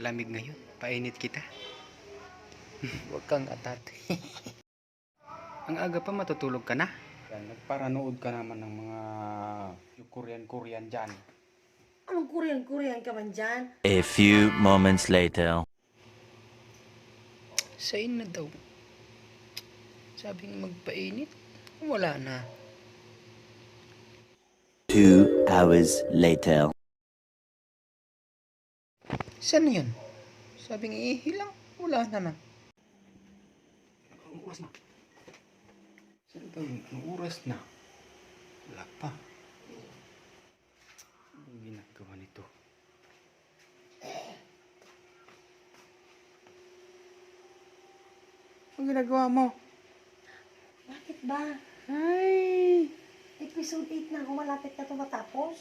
lamig ngayon. Painit kita. Huwag kang atat. Ang aga pa matutulog ka na. Yan, nagparanood ka naman ng mga Korean dyan. Anong Korean ka man dyan? A few moments later. Sain na daw. Sabing magpainit. Wala na. 2 hours later. Saan na yun? Sabing ihilang. Wala na. Anong oras na? Saan daw yun? Anong oras na? Wala pa. Anong ginagawa nito? Anong ginagawa mo? Bakit ba? Ay! Episode 8 na ako, malapit na ito matapos.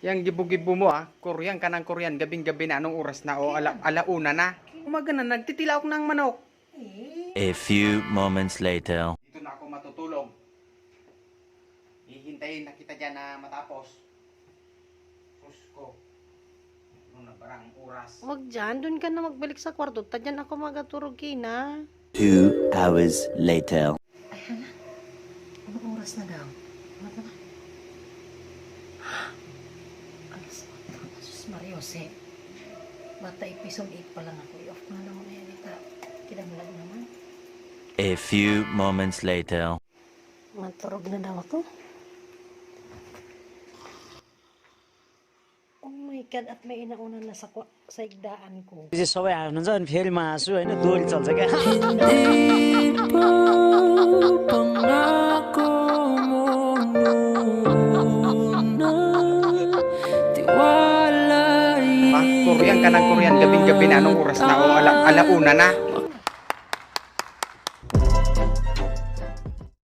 Yang gibo-gibo mo Korean ka ng Korean. Gabing-gabi na. Anong oras na? O alauna na. Umaga na. Nagtitilaok ng manok. A few moments later. Dito na ako matutulog. Hihintayin na kita dyan na matapos. Sus ko. Ano na barang oras? Huwag dyan, dun ka na magbalik sa kwarto. Tadyan ako magaturog na. 2 hours later. Ay, hala. Anong oras na daw? Ano na? Asus Mariose. Bata episode 8 pa lang ako. I-off na lang na yan. Kinamulag naman. A few moments later. Maturog na daw ako. Oh my God, at may inauna na sa igdaan ko. चाहिँ सबै हाल्नुहुन्छ अनि फेरि म हाँसु होइन दोहोरी चल्छ क्या Korean ka ng Korean. Gabing-gabi na. Anong oras na? O alauna na.